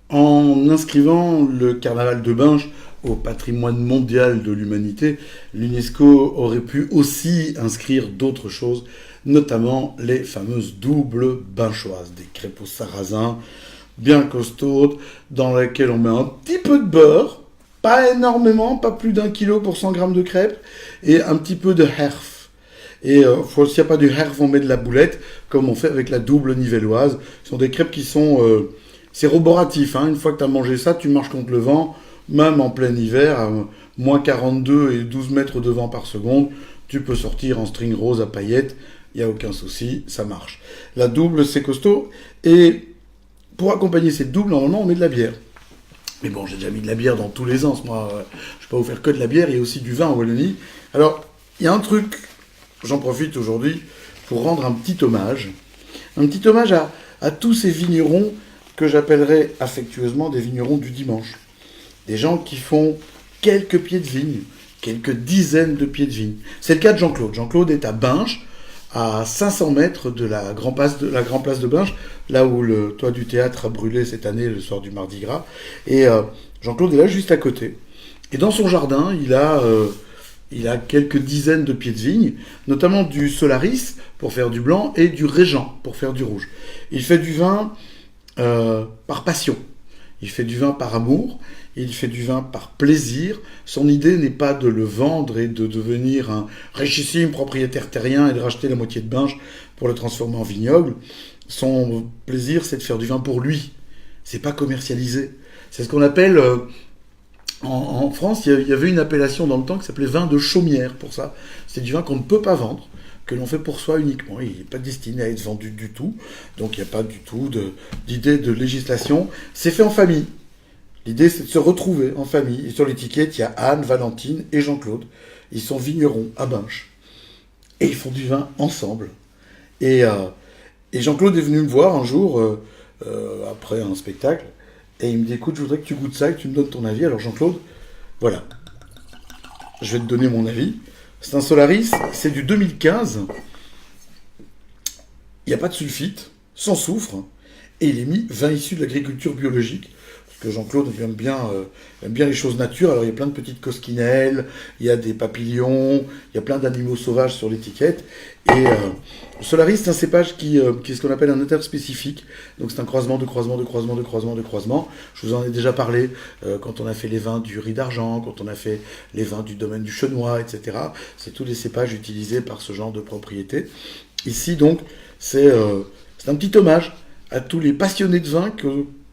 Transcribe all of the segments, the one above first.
En inscrivant le carnaval de Binche au patrimoine mondial de l'humanité, l'UNESCO aurait pu aussi inscrire d'autres choses, notamment les fameuses doubles binchoises, des crêpes au sarrasin bien costaudes, dans lesquelles on met un petit peu de beurre, pas énormément, pas plus d'1 kilo pour 100 grammes de crêpes, et un petit peu de herf. Et s'il n'y a pas du herf, on met de la boulette, comme on fait avec la double nivelloise. Ce sont des crêpes qui sont... c'est roboratif, hein. Une fois que tu as mangé ça, tu marches contre le vent, même en plein hiver, à moins 42 et 12 mètres de vent par seconde, tu peux sortir en string rose à paillettes, il n'y a aucun souci, ça marche. La double, c'est costaud, et pour accompagner cette double, normalement, on met de la bière. Mais bon, j'ai déjà mis de la bière dans tous les sens, moi, je ne vais pas vous faire que de la bière, il y a aussi du vin en Wallonie. Alors, il y a un truc, j'en profite aujourd'hui, pour rendre un petit hommage à tous ces vignerons que j'appellerais affectueusement des vignerons du dimanche. Des gens qui font quelques pieds de vigne, quelques dizaines de pieds de vigne. C'est le cas de Jean-Claude. Jean-Claude est à Binche, à 500 mètres de la Grand Place de Binche, là où le toit du théâtre a brûlé cette année, le soir du Mardi Gras. Et Jean-Claude est là juste à côté. Et dans son jardin, il a quelques dizaines de pieds de vigne, notamment du Solaris pour faire du blanc et du Régent pour faire du rouge. Il fait du vin par passion. Il fait du vin par amour, il fait du vin par plaisir. Son idée n'est pas de le vendre et de devenir un richissime propriétaire terrien et de racheter la moitié de Binche pour le transformer en vignoble. Son plaisir, c'est de faire du vin pour lui. C'est pas commercialisé. C'est ce qu'on appelle... en France, il y avait une appellation dans le temps qui s'appelait vin de chaumière pour ça. C'est du vin qu'on ne peut pas vendre, que l'on fait pour soi uniquement. Il n'est pas destiné à être vendu du tout. Donc il n'y a pas du tout d'idée de législation. C'est fait en famille. L'idée, c'est de se retrouver en famille. Et sur l'étiquette, il y a Anne, Valentine et Jean-Claude. Ils sont vignerons à Binche. Et ils font du vin ensemble. Et Jean-Claude est venu me voir un jour, après un spectacle, et il me dit, écoute, je voudrais que tu goûtes ça et que tu me donnes ton avis. Alors Jean-Claude, voilà. Je vais te donner mon avis. C'est un Solaris, c'est du 2015. Il n'y a pas de sulfite, sans soufre, et il est mis vin issu de l'agriculture biologique. Parce que Jean-Claude aime bien les choses nature. Alors il y a plein de petites cosquinelles, il y a des papillons, il y a plein d'animaux sauvages sur l'étiquette. Et Solaris, c'est un cépage qui est ce qu'on appelle un interspécifique. Donc c'est un croisement de croisement de croisement de croisement de croisement. Je vous en ai déjà parlé quand on a fait les vins du Riz d'Argent, quand on a fait les vins du domaine du Chenois, etc. C'est tous les cépages utilisés par ce genre de propriété. Ici donc, c'est un petit hommage à tous les passionnés de vin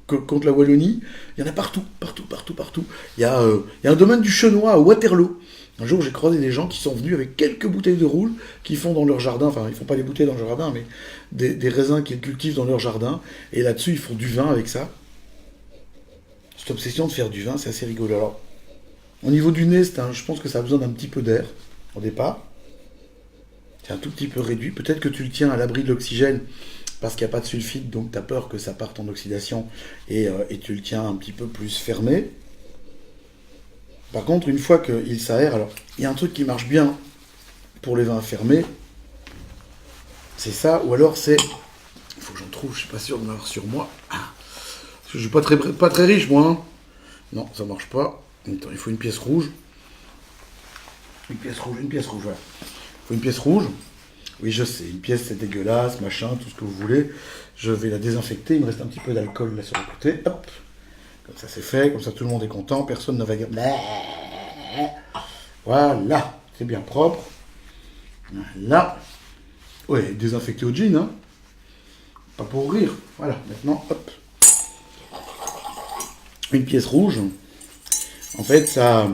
contre la Wallonie. Il y en a partout, partout, partout, partout. Il y a un domaine du Chenois à Waterloo. Un jour, j'ai croisé des gens qui sont venus avec quelques bouteilles de roulle qu'ils font dans leur jardin. Enfin, ils font pas les bouteilles dans leur jardin, mais des raisins qu'ils cultivent dans leur jardin. Et là-dessus, ils font du vin avec ça. Cette obsession de faire du vin, c'est assez rigolo. Alors, au niveau du nez, je pense que ça a besoin d'un petit peu d'air au départ. C'est un tout petit peu réduit. Peut-être que tu le tiens à l'abri de l'oxygène parce qu'il n'y a pas de sulfite, donc tu as peur que ça parte en oxydation et tu le tiens un petit peu plus fermé. Par contre, une fois qu'il s'aère, alors il y a un truc qui marche bien pour les vins fermés, c'est ça, ou alors c'est... Il faut que j'en trouve, je suis pas sûr d'en avoir sur moi. Parce que je suis pas très riche, moi. Hein. Non, ça marche pas. Attends, il faut une pièce rouge. Une pièce rouge, voilà. Il faut une pièce rouge. Oui, je sais, une pièce c'est dégueulasse, machin, tout ce que vous voulez. Je vais la désinfecter, il me reste un petit peu d'alcool là sur le côté. Hop, comme ça c'est fait, comme ça tout le monde est content, personne ne va dire... Voilà, c'est bien propre. Voilà. Ouais, désinfecté au gin, hein. Pas pour rire. Voilà, maintenant, hop. Une pièce rouge. En fait, ça...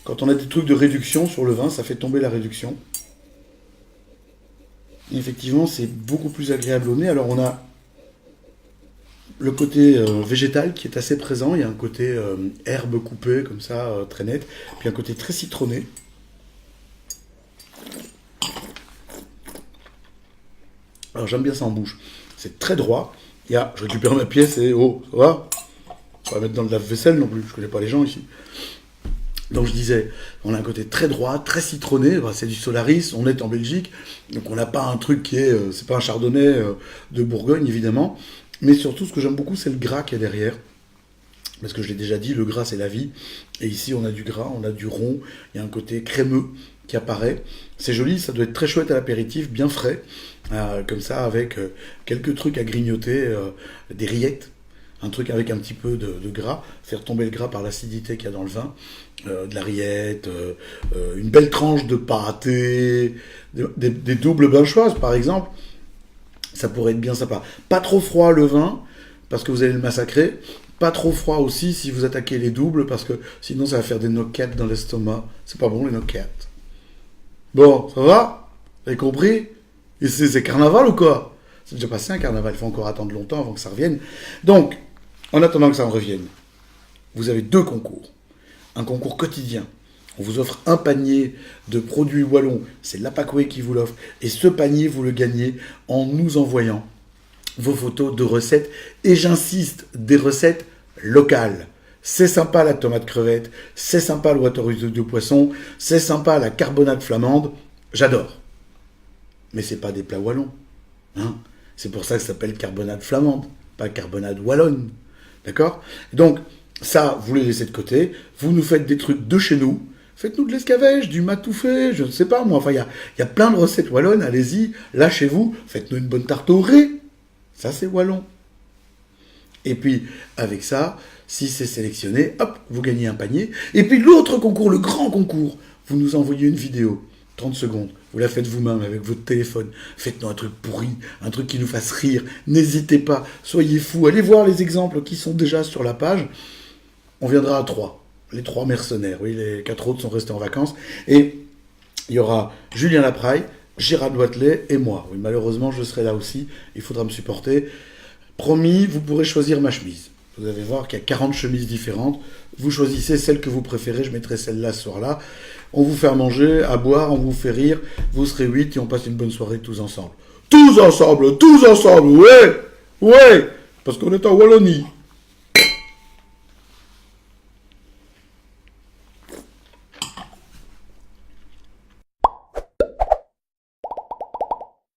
Quand on a des trucs de réduction sur le vin, ça fait tomber la réduction. Et effectivement, c'est beaucoup plus agréable au nez. Alors, on a le côté végétal qui est assez présent. Il y a un côté herbe coupée, comme ça, très net. Puis un côté très citronné. Alors, j'aime bien ça en bouche. C'est très droit. Je récupère ma pièce et oh, ça va. On va pas mettre dans le lave-vaisselle non plus. Je connais pas les gens ici. Donc je disais, on a un côté très droit, très citronné, c'est du Solaris, on est en Belgique, donc on n'a pas un truc qui est, c'est pas un chardonnay de Bourgogne évidemment, mais surtout ce que j'aime beaucoup c'est le gras qu'il y a derrière. Parce que je l'ai déjà dit, le gras c'est la vie. Et ici on a du gras, on a du rond, il y a un côté crémeux qui apparaît. C'est joli, ça doit être très chouette à l'apéritif, bien frais. Comme ça, avec quelques trucs à grignoter, des rillettes. Un truc avec un petit peu de gras, faire tomber le gras par l'acidité qu'il y a dans le vin. De la rillette, une belle tranche de pâté, des doubles bainchoises par exemple. Ça pourrait être bien sympa. Pas trop froid le vin, parce que vous allez le massacrer. Pas trop froid aussi si vous attaquez les doubles, parce que sinon ça va faire des noquettes dans l'estomac. C'est pas bon les noquettes. Bon, ça va? Vous avez compris? Et c'est carnaval ou quoi? C'est déjà passé un carnaval, il faut encore attendre longtemps avant que ça revienne. Donc, en attendant que ça en revienne, vous avez 2 concours. Un concours quotidien. On vous offre un panier de produits wallons, c'est l'Apakoué qui vous l'offre. Et ce panier, vous le gagnez en nous envoyant vos photos de recettes. Et j'insiste, des recettes locales. C'est sympa la tomate crevette, c'est sympa le waterus de poisson, c'est sympa la carbonade flamande, j'adore. Mais c'est pas des plats wallons. Hein, c'est pour ça que ça s'appelle carbonade flamande, pas carbonade wallonne. D'accord? Donc, ça, vous les laissez de côté, vous nous faites des trucs de chez nous, faites-nous de l'escavège, du matoufé, je ne sais pas moi, enfin, il y a plein de recettes wallonnes, allez-y, là chez vous, faites-nous une bonne tarte au ré, ça c'est wallon. Et puis, avec ça, si c'est sélectionné, hop, vous gagnez un panier. Et puis l'autre concours, le grand concours, vous nous envoyez une vidéo, 30 secondes, vous la faites vous-même avec votre téléphone, faites-nous un truc pourri, un truc qui nous fasse rire, n'hésitez pas, soyez fous, allez voir les exemples qui sont déjà sur la page, on viendra à 3, les 3 mercenaires, oui, les 4 autres sont restés en vacances, et il y aura Julien Lapraille, Gérard Wathelet et moi, oui, malheureusement je serai là aussi, il faudra me supporter, promis, vous pourrez choisir ma chemise. Vous allez voir qu'il y a 40 chemises différentes. Vous choisissez celle que vous préférez. Je mettrai celle-là ce soir-là. On vous fait à manger, à boire, on vous fait rire. Vous serez 8 et on passe une bonne soirée tous ensemble. Tous ensemble, ouais! Ouais! Parce qu'on est en Wallonie.